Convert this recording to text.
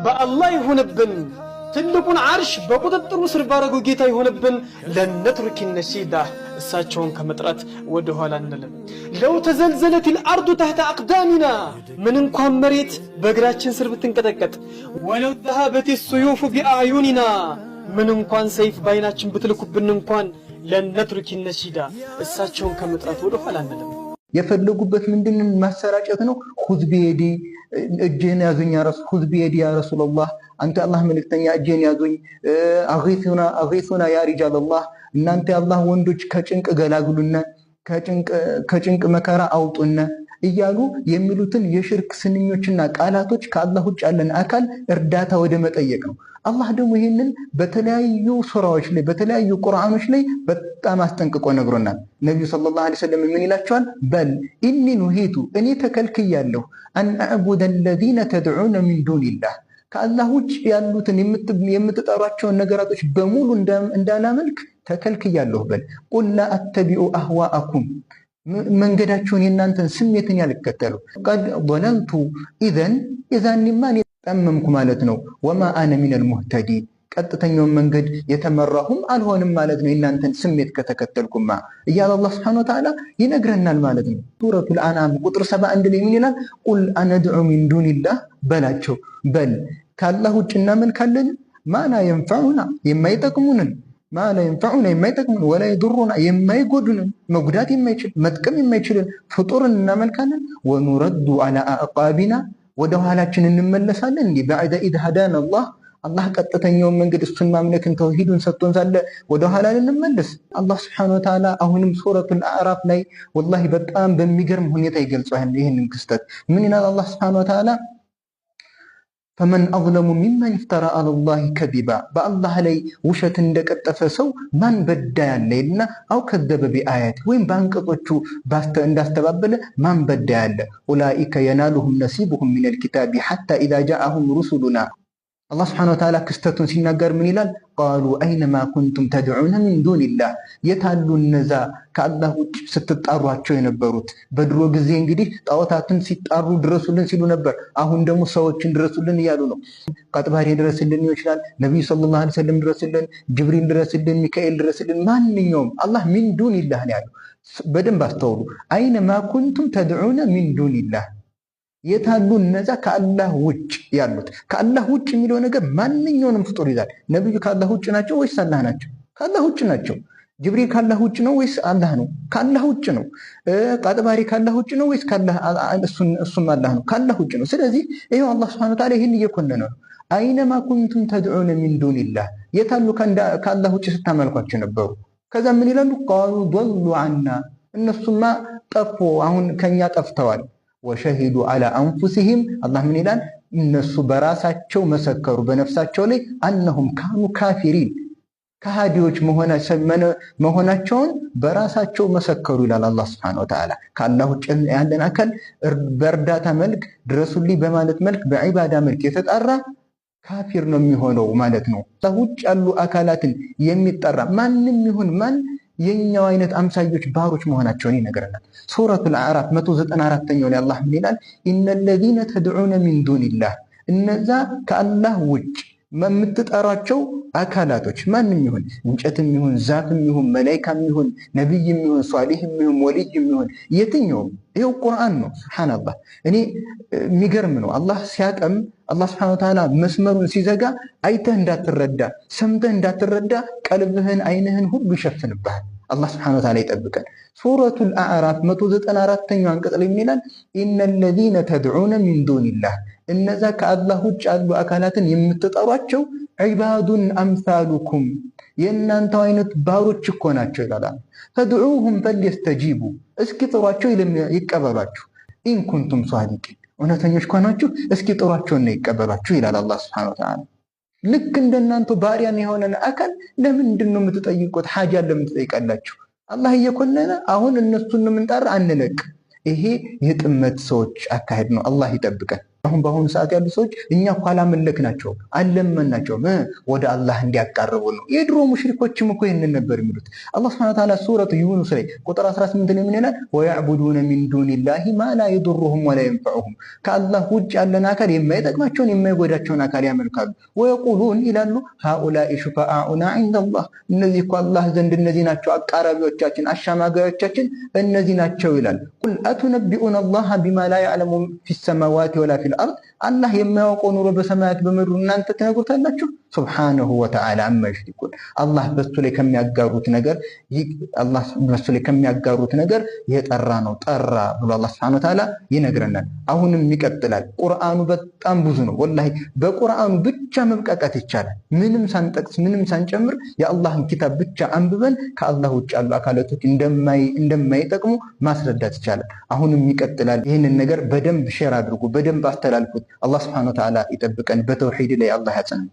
በአላህ ይሁንብን ትልቁን ዓርሽ በቁጥጥሩ ስር ባረገው ጌታ ይሁንብን ለነትሩክ ነሺዳ እሳቸውን ከመጥራት ወደ ኋላ አንልም። ለው ተዘልዘለት الارض تحت اقدامنا ምን እንኳን መሬት በእግራችን ስር ብትንቀጠቀጥ ወለው ذهبت السيوف باعيننا ምን እንኳን ሰይፍ ባይናችን ብትልኩብን እንኳን ለነትሩክ ነሺዳ እሳቸውን ከመጥራት ወደ ኋላ አንልም። የፈለጉበት ምንድነው ማሰራጨት ነው። ኹዝ ቢየዲ እጄን ያዙኝ ኹዝ ቢየዲ ያ ረሱላህ አንተ አላህ መልእክተኛ እጄን ያዙኝ አጊሱና ያ ሪጃላህ እናንተ አላህ ወንዶች ከጭንቅ ገላግሉና ከጭንቅ መከራ አውጡና እያሉ የሚሉትን የሽርክ ስንኞችና ቃላቶች ከአላህ ውጭ ያለን አካል እርዳታ ወደ መጠየቅ ነው። አላህ ደግሞ ይሄንን በተለያዩ ሱራዎች ላይ በተለያዩ ቁርአኖች ላይ በጣም አስጠንቅቆ ነግሮናል። ነብዩ ሰለላሁ ዐለይሂ ወሰለም ምን ይላቸዋል? በል ኢኒ ኑሂቱ እኔ ተከልክያለሁ አን አዕቡደ الذين تدعون من دون الله ከአላህ ውጭ ያሉትን የምትጠሯቸውን ነገራቶች በሙሉ እንዳላመልክ ተከልክያለሁ። በል ቁል ላ አተቢኡ አህዋአኩም መንገዳቸውን የናንተን ስሜትን ያልከተሉ ቀድ ضللت ኢዘንማ ጠመምኩ ማለት ነው። ወማ አነ ሚነል ሙህተዲን ቀጥተኛውን መንገድ የተመራሁም አልሆንም ማለት ነው የናንተን ስሜት ከተከተልኩማ እያለ አላህ ሱብሓነሁ ወተዓላ ይነግረናል ማለት ነው። ሱረቱል አንዓም ቁጥር 71 ላይ ምን ይላል? ቁል አነድዑ ሚን ዱኒላህ በላቸው በል ከአላህ ውጭ እናመልካለን ማላ የንፈዑና የማይጠቅሙንን ማላ የንፈዑና የማይጠቅሙን ወላ የዱሩና የማይጎዱንን መጉዳት የማይችል መጥቀም የማይችልን ፍጡርን እናመልካለን። ወኑረዱ ዐላ አዕቃቢና ወደ ኋላችን እንመለሳለን እንዴ በዕደ ኢዝ ሀዳና አላህ ቀጥተኛውን መንገድ እሱን ማምለክን ተውሂዱን ሰጥቶን ሳለ ወደ ኋላ እንመለስ? አላህ ሱብሓነሁ ወተዓላ አሁንም ሱረቱል አዕራፍ ላይ ወላሂ በጣም በሚገርም ሁኔታ ይገልጻል ይሄንን ክስተት። ምን ይላል አላህ ሱብሓነሁ ወተዓላ? ፈመን አዝለሙ ሚመን ይፍተራ ዐለላሂ ከዚባ በአላህ ላይ ውሸት እንደቀጠፈ ሰው ማን በዳ ያለ ይልና አው ከዘበ ቢአያት ወይም በአንቀጾቹ እንዳስተባበለ ማን በዳ ያለ ኡላኢከ የናሉሁም ነሲቡሁም ሚነል ኪታቢ ሐታ ኢዛ ጃአሁም ሩሱሉና አላህ ሱብሓነሁ ወተዓላ ክስተቱን ሲናገር ምን ይላል? ቃሉ አይነማ ኩንቱም ተድዑነ ሚን ዱኒላህ የታሉ እነዛ ከአላህ ውጭ ስትጣሯቸው የነበሩት። በድሮ ጊዜ እንግዲህ ጣዖታትን ሲጣሩ ድረሱልን ሲሉ ነበር። አሁን ደግሞ ሰዎችን ድረሱልን እያሉ ነው። ቀጥባሪ ድረስልን ይችላል፣ ነብዩ ሰለላሁ ዐለይሂ ወሰለም ድረስልን፣ ጅብሪል ድረስልን፣ ሚካኤል ድረስልን፣ ማንኛውም አላህ ሚን ዱኒላህ ነው ያለው። በደንብ አስተውሉ። አይነማ ኩንቱም ተድዑነ ሚን ዱኒላህ የታሉ እነዛ ከአላህ ውጭ ያሉት። ከአላህ ውጭ የሚለው ነገር ማንኛውንም ፍጡር ይዛል። ነብዩ ከአላህ ውጭ ናቸው ወይስ አላህ ናቸው? ከአላህ ውጭ ናቸው። ጅብሪል ከአላህ ውጭ ነው ወይስ አላህ ነው? ከአላህ ውጭ ነው። ቃጥባሪ ከአላህ ውጭ ነው ወይስ እሱም አላህ ነው? ከአላህ ውጭ ነው። ስለዚህ ይሄው አላህ ሱብሓነሁ ወተዓላ ይሄን እየኮነነ ነው። አይነማ ኩንቱም ተድዑነ ሚን ዱኒላህ የታሉ ከአላህ ውጭ ስታመልኳቸው ነበሩ። ከዛ ምን ይላሉ? ቃሉ ضلوا عنا እነሱማ ጠፉ፣ አሁን ከኛ ጠፍተዋል። ወሸሂዱ ዐላ አንፉሲሂም አላህ ምን ይላል? እነሱ በራሳቸው መሰከሩ በነፍሳቸው ላይ አነሁም ካኑ ካፊሪን ከሃዲዎች መሆናቸውን በራሳቸው መሰከሩ ይላል አላህ ሱብሓነሁ ወተዓላ። ከአላህ ውጭ ያለን አካል በእርዳታ መልክ ድረሱልኝ በማለት መልክ በዒባዳ መልክ የተጣራ ካፊር ነው የሚሆነው ማለት ነው። አላህ ውጭ ያሉ አካላትን የሚጠራ ማንም ይሁን ማን የኛው አይነት አምሳዮች ባሮች መሆናቸውን ይነግረናል። ሱረቱል አዕራፍ 194ኛው ላይ አላህ ምን ይላል? ኢነለዚነ ተድዑነ ሚን ዱኒላህ እነዛ ከአላህ ውጭ የምትጠራቸው አካላቶች ማንም ይሁን እንጨትም ይሁን ዛፍም ይሁን መላኢካም ይሁን ነብይም ይሁን ሷሊህም ይሁን ወልይም ይሁን የትኛውም ይሄው ቁርአን ነው። ሱብሃንአላህ እኔ የሚገርም ነው። አላህ ሲያቀም አላህ ሱብሓነሁ ወተዓላ መስመሩን ሲዘጋ አይተህ እንዳትረዳ ሰምተህ እንዳትረዳ ቀልብህን አይንህን ሁሉ ይሸፍንብሃል። አላህ ሱብሓነሁ ወተዓላ ይጠብቀን። ሱረቱል አዕራፍ 194ኛው አንቀጽ ላይ ምን ይላል? ኢነለዚነ ተድዑነ ሚን ዱኒላህ እነዛ ከአላህ ውጭ ያሉ አካላትን የምትጠሯቸው ዒባዱን አምሳሉኩም የእናንተው አይነት ባሮች እኮ ናቸው ይላል። ፈድዑሁም ፈልየስተጂቡ እስኪ ጥሯቸው ይቀበሏችሁ። ኢን ኩንቱም ሷዲቂን እውነተኞች ከሆናችሁ እስኪ ጥሯቸውና ይቀበሏችሁ ይላል አላህ ሱብሓነሁ ወተዓላ። ልክ እንደናንተ ባሪያን የሆነን አካል ለምንድን ነው የምትጠይቁት? ሐጃ ለምን ትጠይቃላችሁ? አላህ እየኮነነ አሁን እነሱን ምንጠራ አንለቅ። ይሄ የጥመት ሰዎች አካሄድ ነው። አላህ ይጠብቀን። አሁን በአሁኑ ሰዓት ያሉ ሰዎች እኛ እኮ አላመለክናቸው አልለመናቸውም ወደ አላህ እንዲያቃርቡ ነው። የድሮ ሙሽሪኮችም እኮ ይህንን ነበር የሚሉት። አላህ ሱብሓነሁ ወተዓላ ሱረቱ ዩኑስ ላይ ቁጥር 18 ላይ ምን ይላል? ወየዕቡዱነ ሚን ዱኒላሂ ማ ላ የዱሩሁም ወላ የንፈዑሁም፣ ከአላህ ውጭ ያለን አካል የማይጠቅማቸውን የማይጎዳቸውን አካል ያመልካሉ። ወየቁሉን ይላሉ ሃኡላኢ ሹፈዓኡና ዒንደላህ፣ እነዚህ እኮ አላህ ዘንድ እነዚህ ናቸው አቃራቢዎቻችን አሻማጋዮቻችን እነዚህ ናቸው ይላል። ቁል አቱነቢኡነ አላህ ቢማ ላ ያዕለሙ ፊሰማዋቲ ወላ ፊል አርድ፣ አላህ የማያውቀው ኑሮ በሰማያት በምድሩ እናንተ ትነግሩታላችሁ? ሱብሓነሁ ወተዓላ አማ ዩሽሪኩን። አላህ በሱ ላይ ከሚያጋሩት ነገር የጠራ ነው ጠራ ብሎ አላህ ሱብሓነሁ ወተዓላ ይነግረናል። አሁንም ይቀጥላል። ቁርአኑ በጣም ብዙ ነው። ወላሂ በቁርአኑ ብቻ መብቃቃት ይቻላል። ምንም ሳንጠቅስ ምንም ሳንጨምር የአላህን ኪታብ ብቻ አንብበን ከአላህ ውጭ ያሉ አካላቶች እንደማይጠቅሙ ማስረዳት ይቻላል። አሁንም ይቀጥላል። ይህንን ነገር በደንብ ሼር አድርጉ፣ በደንብ አስተላልፉት። አላህ ሱብሓነሁ ወተዓላ ይጠብቀን። በተውሂድ ላይ አላህ ያጽናን።